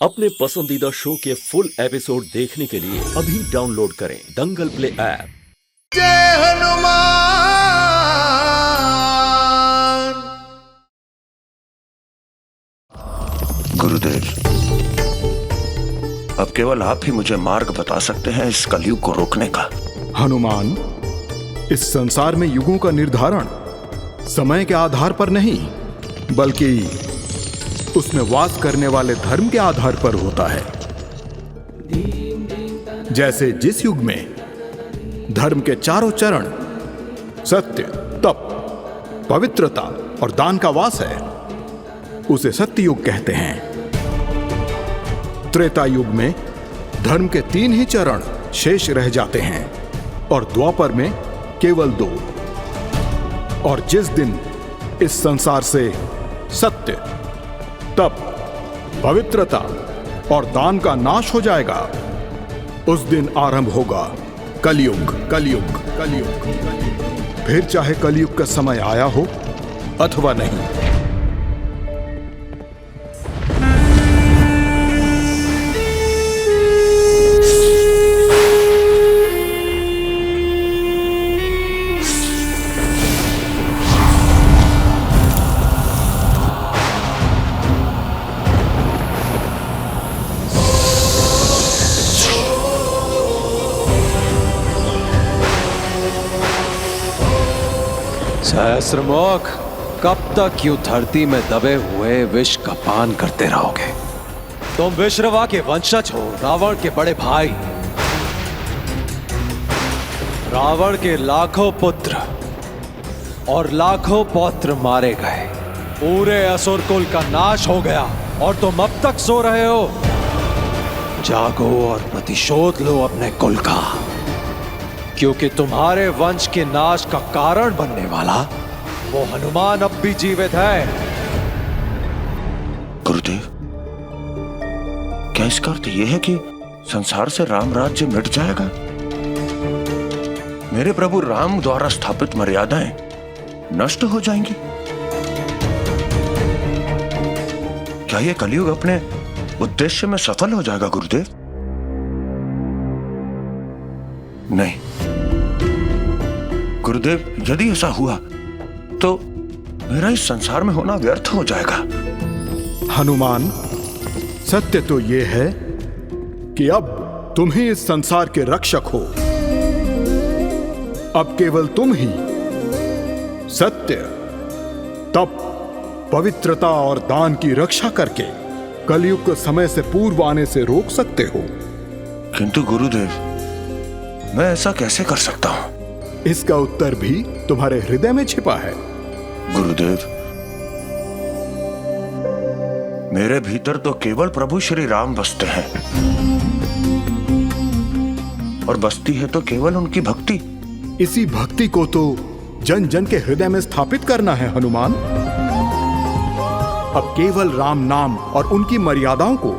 अपने पसंदीदा शो के फुल एपिसोड देखने के लिए अभी डाउनलोड करें दंगल प्ले ऐप। जय हनुमान। गुरुदेव, अब केवल आप ही मुझे मार्ग बता सकते हैं इस कलयुग को रोकने का। हनुमान, इस संसार में युगों का निर्धारण समय के आधार पर नहीं, बल्कि उसमें वास करने वाले धर्म के आधार पर होता है। जैसे जिस युग में धर्म के चारों चरण सत्य, तप, पवित्रता और दान का वास है, उसे सत्य युग कहते हैं। त्रेता युग में धर्म के 3 ही चरण शेष रह जाते हैं और द्वापर में केवल 2। और जिस दिन इस संसार से सत्य, तप, पवित्रता और दान का नाश हो जाएगा, उस दिन आरंभ होगा कलयुग। कलयुग कलयुग कलयुग। फिर चाहे कलयुग का समय आया हो अथवा नहीं। सहस्त्रमुख, कब तक यूं धरती में दबे हुए विष का पान करते रहोगे? तुम विश्रवा के वंशज हो, रावण के बड़े भाई। रावण के लाखों पुत्र और लाखों पौत्र मारे गए, पूरे असुर कुल का नाश हो गया और तुम अब तक सो रहे हो। जागो और प्रतिशोध लो अपने कुल का, क्योंकि तुम्हारे वंश के नाश का कारण बनने वाला वो हनुमान अब भी जीवित है। गुरुदेव, क्या इसका अर्थ यह है कि संसार से राम राज्य मिट जाएगा? मेरे प्रभु राम द्वारा स्थापित मर्यादाएं नष्ट हो जाएंगी? क्या यह कलयुग अपने उद्देश्य में सफल हो जाएगा गुरुदेव? नहीं गुरुदेव, यदि ऐसा हुआ तो मेरा इस संसार में होना व्यर्थ हो जाएगा। हनुमान, सत्य तो यह है कि अब तुम ही इस संसार के रक्षक हो। अब केवल तुम ही सत्य, तप, पवित्रता और दान की रक्षा करके कलयुग को समय से पूर्व आने से रोक सकते हो। किंतु गुरुदेव, मैं ऐसा कैसे कर सकता हूं? इसका उत्तर भी तुम्हारे हृदय में छिपा है। गुरुदेव, मेरे भीतर तो केवल प्रभु श्री राम बसते हैं, और बसती है तो केवल उनकी भक्ति। इसी भक्ति को तो जन जन के हृदय में स्थापित करना है हनुमान। अब केवल राम नाम और उनकी मर्यादाओं को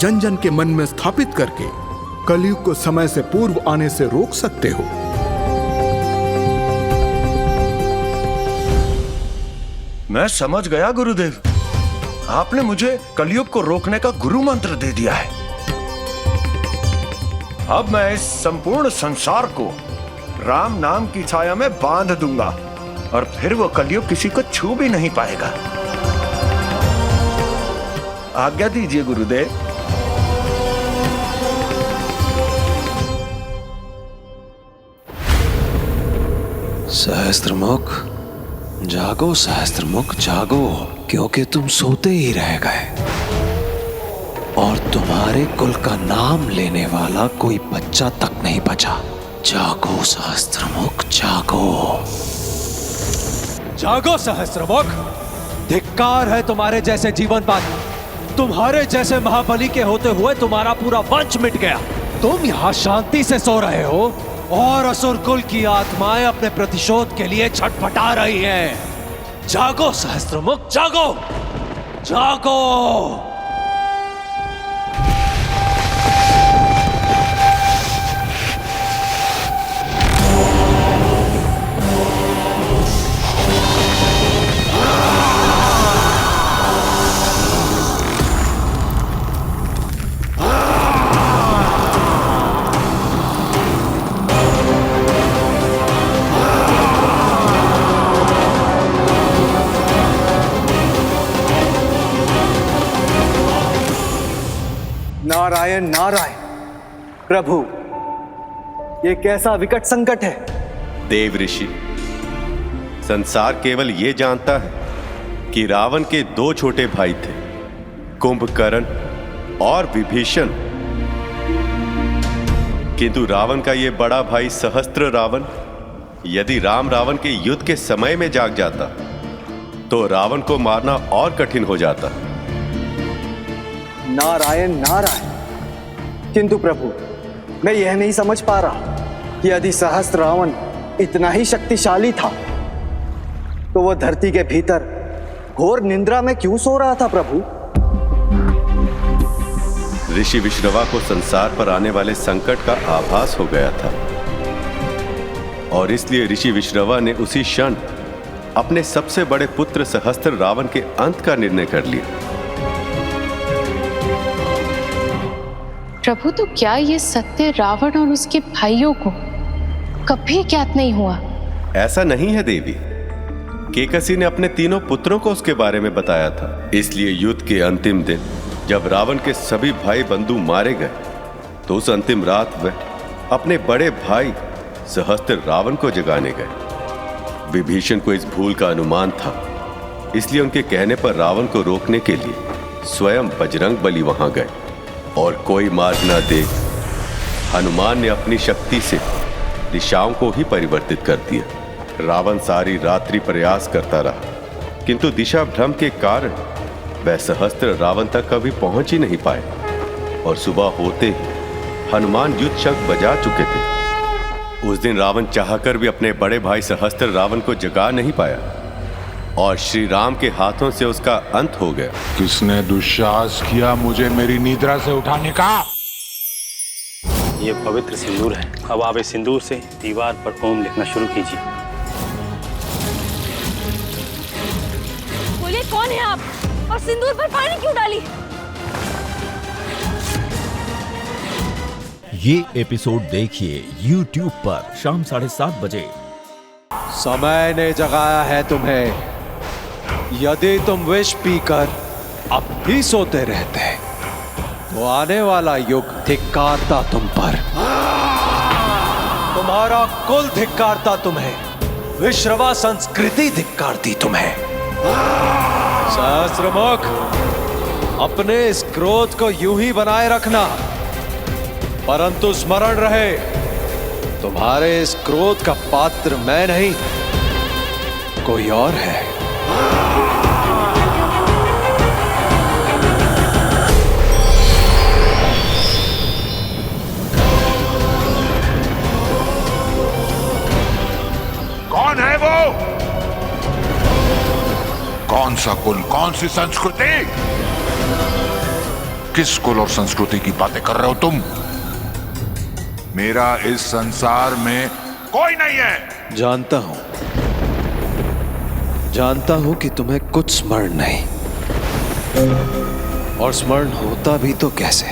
जन जन के मन में स्थापित करके कलयुग को समय से पूर्व आने से रोक सकते हो। मैं समझ गया गुरुदेव, आपने मुझे कलयुग को रोकने का गुरु मंत्र दे दिया है। अब मैं इस संपूर्ण संसार को राम नाम की छाया में बांध दूंगा और फिर वो कलयुग किसी को छू भी नहीं पाएगा। आज्ञा दीजिए गुरुदेव। सहस्त्रमुख, जागो सहस्त्रमुख, जागो, क्योंकि तुम सोते ही रह गए और तुम्हारे कुल का नाम लेने वाला कोई बच्चा तक नहीं बचा। जागो सहस्त्रमुख, जागो। जागो सहस्त्रमुख, धिक्कार है तुम्हारे जैसे जीवन पानी। तुम्हारे जैसे महाबली के होते हुए तुम्हारा पूरा वंश मिट गया। तुम यहां शांति से सो रहे हो और असुर कुल की आत्माएं अपने प्रतिशोध के लिए छटपटा रही हैं। जागो सहस्त्रमुख, जागो, जागो। नारायण नारायण। प्रभु, ये कैसा विकट संकट है। देव ऋषि, संसार केवल ये जानता है कि रावण के 2 छोटे भाई थे, कुंभकर्ण और विभीषण। किंतु रावण का ये बड़ा भाई सहस्त्र रावण यदि राम रावण के युद्ध के समय में जाग जाता तो रावण को मारना और कठिन हो जाता। नारायण नारायण। किंतु प्रभु, मैं यह नहीं समझ पा रहा कि यदि सहस्त्र रावण इतना ही शक्तिशाली था तो वह धरती के भीतर घोर निंद्रा में क्यों सो रहा था। प्रभु, ऋषि विश्रवा को संसार पर आने वाले संकट का आभास हो गया था और इसलिए ऋषि विश्रवा ने उसी क्षण अपने सबसे बड़े पुत्र सहस्त्र रावण के अंत का निर्णय कर लिया। प्रभु, तो क्या ये सत्य रावण और उसके भाइयों को कभी ज्ञात नहीं हुआ? ऐसा नहीं है देवी। केकसी ने अपने तीनों पुत्रों को उसके बारे में बताया था। इसलिए युद्ध के अंतिम दिन जब रावण के सभी भाई बंधु मारे गए तो उस अंतिम रात वह अपने बड़े भाई सहस्त्र रावण को जगाने गए। विभीषण को इस भूल का अनुमान था, इसलिए उनके कहने पर रावण को रोकने के लिए स्वयं बजरंग बली वहां गए और कोई मार्ग न देख हनुमान ने अपनी शक्ति से दिशाओं को ही परिवर्तित कर दिया। रावण सारी रात्रि प्रयास करता रहा, किंतु दिशा भ्रम के कारण वह सहस्त्र रावण तक कभी पहुंच ही नहीं पाए और सुबह होते ही हनुमान युद्ध शंख बजा चुके थे। उस दिन रावण चाहकर भी अपने बड़े भाई सहस्त्र रावण को जगा नहीं पाया और श्री राम के हाथों से उसका अंत हो गया। किसने दुस्साहस किया मुझे मेरी निद्रा से उठाने का? ये पवित्र सिंदूर है। अब आप इस सिंदूर से दीवार पर ओम लिखना शुरू कीजिए। बोलिए, कौन है आप और सिंदूर पर पानी क्यों डाली? ये एपिसोड देखिए YouTube पर शाम 7:30 बजे। समय ने जगाया है तुम्हें। यदि तुम विष पीकर अब भी सोते रहते तो आने वाला युग धिक्कारता तुम पर। तुम्हारा कुल धिक्कारता तुम्हें, विश्रवा संस्कृति धिक्कारती तुम्हें। सहस्त्रमुख, अपने इस क्रोध को यूं ही बनाए रखना, परंतु स्मरण रहे तुम्हारे इस क्रोध का पात्र मैं नहीं, कोई और है। कौन है वो? कौन सा कुल, कौन सी संस्कृति? किस कुल और संस्कृति की बातें कर रहे हो तुम? मेरा इस संसार में कोई नहीं है। जानता हूं कि तुम्हें कुछ स्मरण नहीं, और स्मरण होता भी तो कैसे।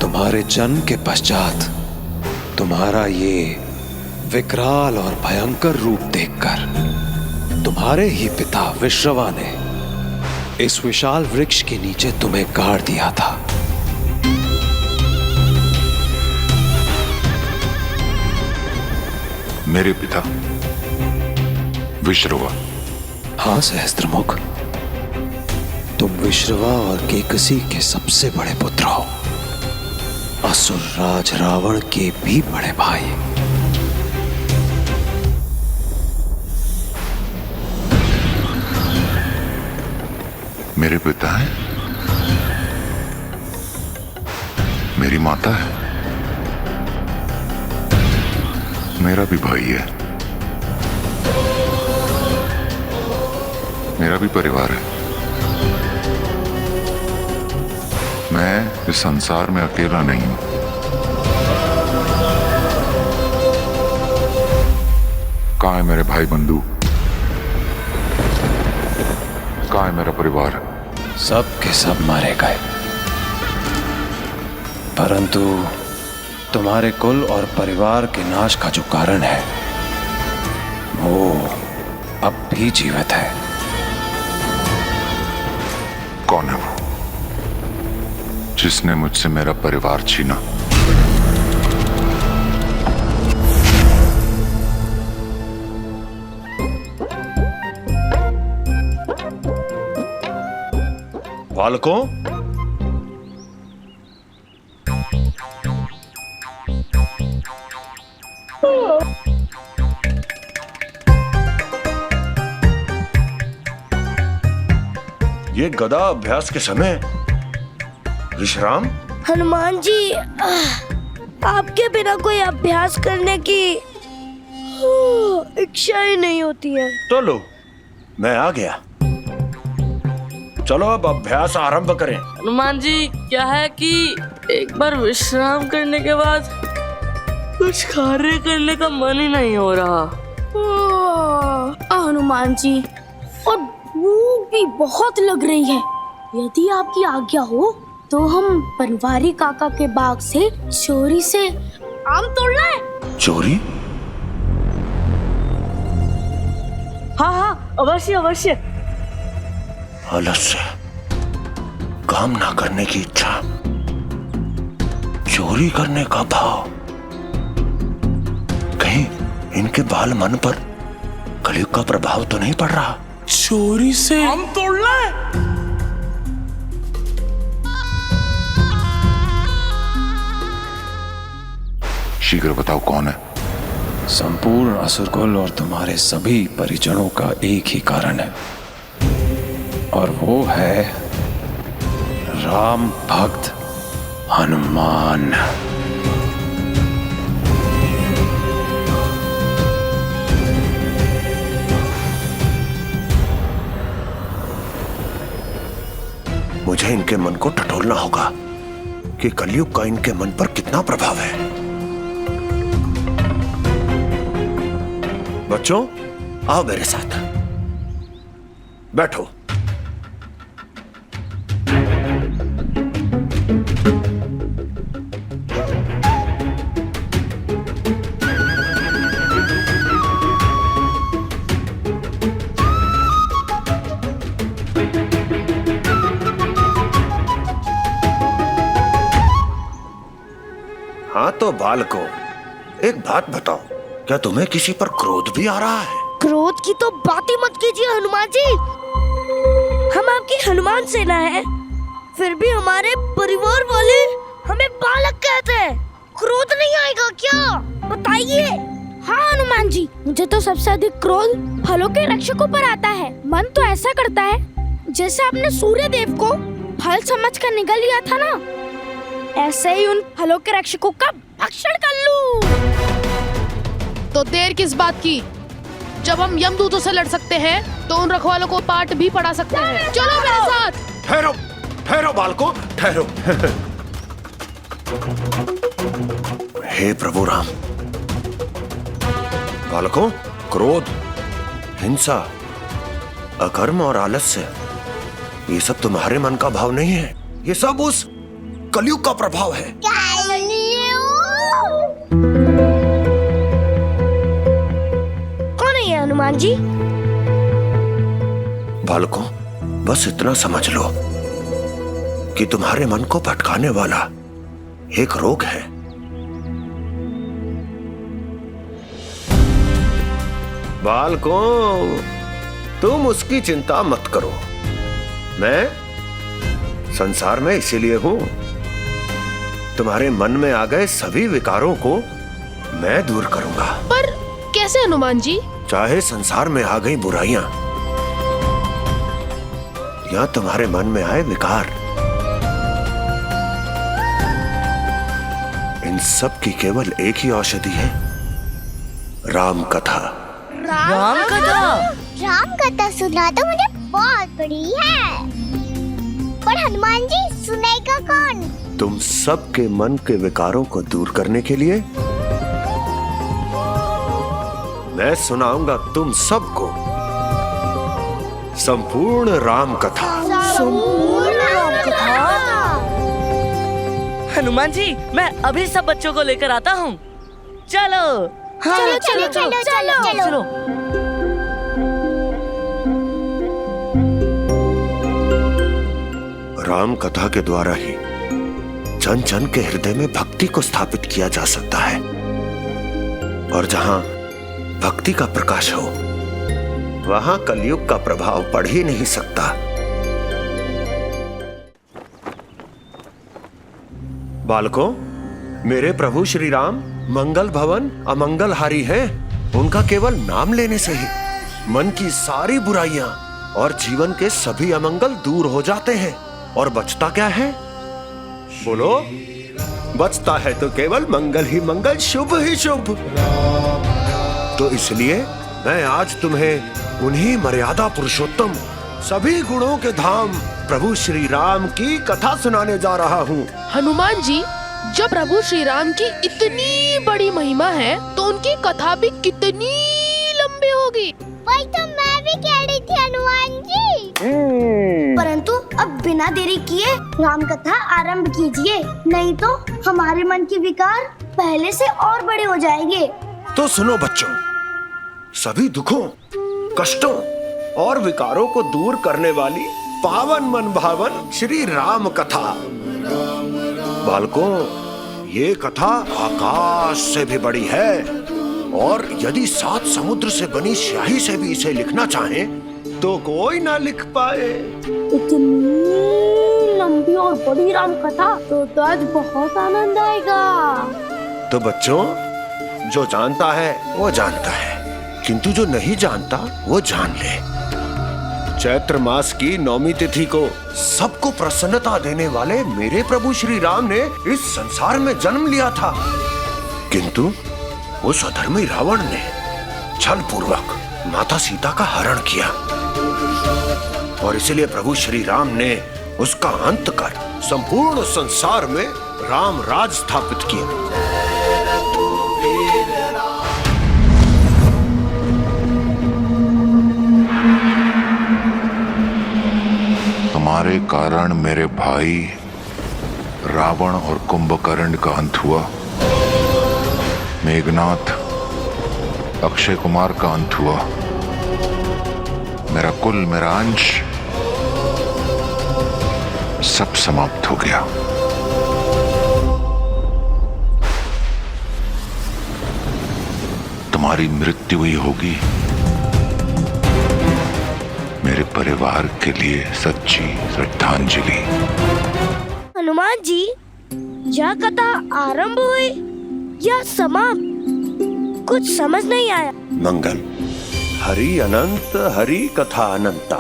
तुम्हारे जन्म के पश्चात तुम्हारा ये विकराल और भयंकर रूप देखकर तुम्हारे ही पिता विश्रवा ने इस विशाल वृक्ष के नीचे तुम्हें गाड़ दिया था। मेरे पिता विश्रवा? हाँ सहस्त्रमुख, तुम विश्रवा और केकसी के सबसे बड़े पुत्र हो, असुर राज रावण के भी बड़े भाई। मेरे पिता है, मेरी माता है, मेरा भी भाई है, मेरा भी परिवार है। मैं इस संसार में अकेला नहीं हूं। कहाँ है मेरे भाई बंधु? कहाँ है मेरा परिवार? सब के सब मारे गए, परंतु तुम्हारे कुल और परिवार के नाश का जो कारण है वो अब भी जीवित है। कौन है वो? जिसने मुझसे मेरा परिवार छीना। बालकों, ये गदा अभ्यास के समय विश्राम। हनुमान जी, आपके बिना कोई अभ्यास करने की इच्छा ही नहीं होती है। तो लो, मैं आ गया। चलो अब अभ्यास आरंभ करें। हनुमान जी, क्या है कि एक बार विश्राम करने के बाद कुछ कार्य करने का मन ही नहीं हो रहा। हनुमान जी, और भूख भी बहुत लग रही है। यदि आपकी आज्ञा हो तो हम बनवारी काका के बाग से चोरी से आम तोड़ लाएं। चोरी? हाँ हाँ, अवश्य अवश्य। आलस्य, काम ना करने की इच्छा, चोरी करने का भाव, कहीं इनके बाल मन पर कलयुग का प्रभाव तो नहीं पड़ रहा? चोरी से आम तोड़ लाएं? शीघ्र बताओ कौन है? संपूर्ण असुरकुल और तुम्हारे सभी परिजनों का एक ही कारण है, और वो है राम भक्त हनुमान। मुझे इनके मन को टटोलना होगा कि कलयुग का इनके मन पर कितना प्रभाव है। बच्चों, आओ मेरे साथ, बैठो। हाँ तो बालकों, एक बात बताओ, क्या तुम्हें किसी पर क्रोध भी आ रहा है? क्रोध की तो बात ही मत कीजिए हनुमान जी। हम आपकी हनुमान सेना है, फिर भी हमारे परिवार वाले हमें बालक कहते हैं। क्रोध नहीं आएगा क्या? बताइए। हाँ हनुमान जी, मुझे तो सबसे अधिक क्रोध फलों के रक्षकों पर आता है। मन तो ऐसा करता है जैसे आपने सूर्य देव को फल समझकर निगल लिया था ना, ऐसे ही उन फलों के रक्षकों का भक्षण कर लूं। तो देर किस बात की? जब हम यमदूतों से लड़ सकते हैं तो उन रखवालों को पाठ भी पढ़ा सकते हैं। चलो मेरे साथ। ठहरो, ठहरो बालकों, ठहरो। हे प्रभु राम। बालकों, क्रोध, हिंसा, अकर्म और आलस्य, ये सब तुम्हारे मन का भाव नहीं है। ये सब उस कलयुग का प्रभाव है। कौन है ये हनुमान जी? बालकों, बस इतना समझ लो कि तुम्हारे मन को भटकाने वाला एक रोग है। बालकों, तुम उसकी चिंता मत करो। मैं संसार में इसीलिए हूं। तुम्हारे मन में आ गए सभी विकारों को मैं दूर करूंगा। पर कैसे हनुमान जी? चाहे संसार में आ गई बुराइयां या तुम्हारे मन में आए विकार, इन सब की केवल एक ही औषधि है, राम कथा। राम कथा? राम कथा सुना तो मुझे बहुत बड़ी है, पर हनुमान जी सुनेगा कौन? तुम सबके मन के विकारों को दूर करने के लिए मैं सुनाऊंगा तुम सबको संपूर्ण राम कथा। संपूर्ण राम कथा? हनुमान जी, मैं अभी सब बच्चों को लेकर आता हूँ। चलो। हाँ, चलो चलो चलो चलो चलो, चलो। राम कथा के द्वारा ही जन जन के हृदय में भक्ति को स्थापित किया जा सकता है, और जहां भक्ति का प्रकाश हो वहां कलयुग का प्रभाव पड़ ही नहीं सकता। बालकों, मेरे प्रभु श्री राम मंगल भवन अमंगलहारी हैं। उनका केवल नाम लेने से ही मन की सारी बुराइयां और जीवन के सभी अमंगल दूर हो जाते हैं। और बचता क्या है? बोलो। बचता है तो केवल मंगल ही मंगल, शुभ ही शुभ। तो इसलिए मैं आज तुम्हें उन्हीं मर्यादा पुरुषोत्तम सभी गुणों के धाम प्रभु श्री राम की कथा सुनाने जा रहा हूँ। हनुमान जी, जब प्रभु श्री राम की इतनी बड़ी महिमा है तो उनकी कथा भी कितनी लंबी होगी। वही तो मैं भी कह रही थी हनुमान जी। परंतु अब बिना देरी किए राम कथा आरंभ कीजिए, नहीं तो हमारे मन के विकार पहले से और बड़े हो जाएंगे। तो सुनो बच्चों, सभी दुखों, कष्टों और विकारों को दूर करने वाली पावन मन भावन श्री राम कथा। बालकों, ये कथा आकाश से भी बड़ी है, और यदि 7 समुद्र से बनी स्याही से भी इसे लिखना चाहें तो कोई ना लिख पाए। इतनी लंबी और बड़ी राम कथा तो आज बहुत आनंद आएगा। तो बच्चों, जो जानता है वो जानता है, किंतु जो नहीं जानता वो जान ले। चैत्र मास की 9वीं तिथि को सबको प्रसन्नता देने वाले मेरे प्रभु श्री राम ने इस संसार में जन्म लिया था, किंतु उस अधर्मी रावण ने छल पूर्वक माता सीता का हरण किया, और इसलिए प्रभु श्री राम ने उसका अंत कर संपूर्ण संसार में राम राज स्थापित किया। तुम्हारे कारण मेरे भाई रावण और कुंभकर्ण का अंत हुआ। मेघनाथ, अक्षय कुमार का अंत हुआ। मेरा कुल, मेरा अंश सब समाप्त हो गया। तुम्हारी मृत्यु ही होगी मेरे परिवार के लिए सच्ची श्रद्धांजलि। हनुमान जी, यह कथा आरंभ हुई या समाप्त, कुछ समझ नहीं आया। मंगल, हरि अनंत हरि कथा अनंता।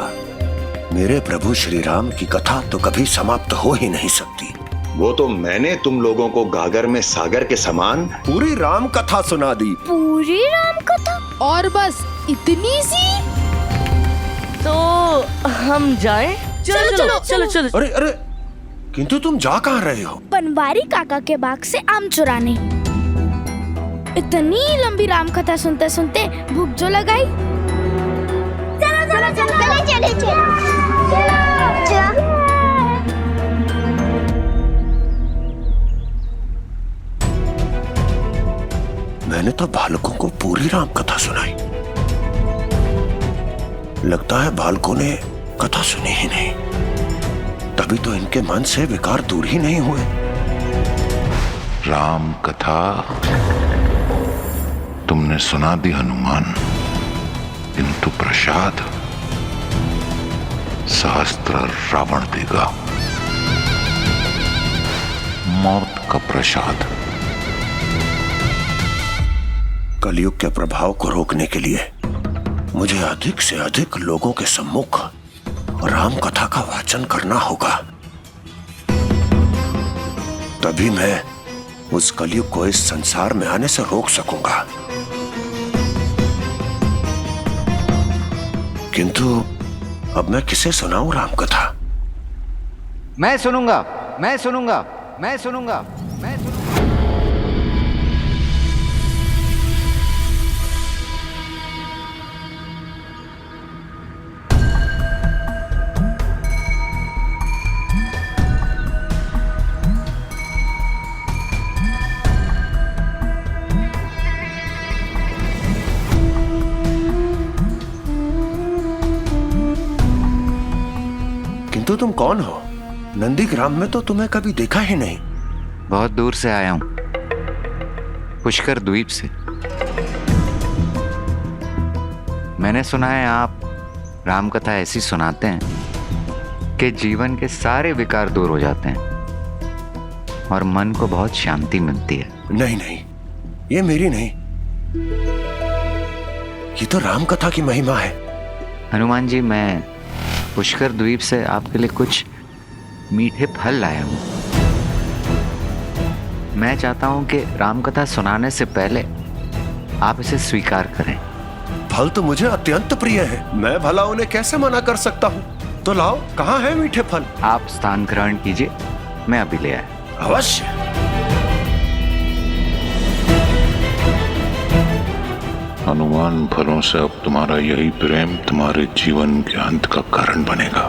मेरे प्रभु श्री राम की कथा तो कभी समाप्त हो ही नहीं सकती। वो तो मैंने तुम लोगों को गागर में सागर के समान पूरी राम कथा सुना दी। पूरी राम कथा? और बस इतनी सी? तो हम जाएं? चलो चलो चलो चलो। अरे अरे, किंतु तुम जा कहाँ रहे हो? बनवारी काका के बाग से आम चुराने। इतनी लंबी राम कथा सुनते सुनते भूख जो लगाई। चलो चलो चलो चलो चलो चलो। मैंने तो बालकों को पूरी राम कथा सुनाई, लगता है बालकों ने कथा सुनी ही नहीं, तभी तो इनके मन से विकार दूर ही नहीं हुए। राम कथा तुमने सुना दी हनुमान, किंतु प्रसाद सहस्त्र रावण देगा। मौत का प्रसाद। कलयुग के प्रभाव को रोकने के लिए मुझे अधिक से अधिक लोगों के सम्मुख राम कथा का वाचन करना होगा, तभी मैं उस कलयुग को इस संसार में आने से रोक सकूंगा। किंतु अब मैं किसे सुनाऊं राम कथा? मैं सुनूंगा, मैं सुनूंगा, मैं सुनूंगा, मैं सुनूंगा। किंतु तुम कौन हो? नंदीग्राम में तो तुम्हें कभी देखा ही नहीं। बहुत दूर से आया हूं, पुष्कर द्वीप से। मैंने सुना है आप राम कथा ऐसी सुनाते हैं कि जीवन के सारे विकार दूर हो जाते हैं और मन को बहुत शांति मिलती है। नहीं नहीं, ये मेरी नहीं, ये तो राम कथा की महिमा है। हनुमान जी, मैं पुष्कर द्वीप से आपके लिए कुछ मीठे फल लाया हूं। मैं चाहता हूं कि राम कथा सुनाने से पहले आप इसे स्वीकार करें। फल तो मुझे अत्यंत प्रिय है, मैं भला उन्हें कैसे मना कर सकता हूँ। तो लाओ, कहाँ है मीठे फल? आप स्थान ग्रहण कीजिए, मैं अभी ले आया। अवश्य। हनुमान, फलों से अब तुम्हारा यही प्रेम तुम्हारे जीवन के अंत का कारण बनेगा।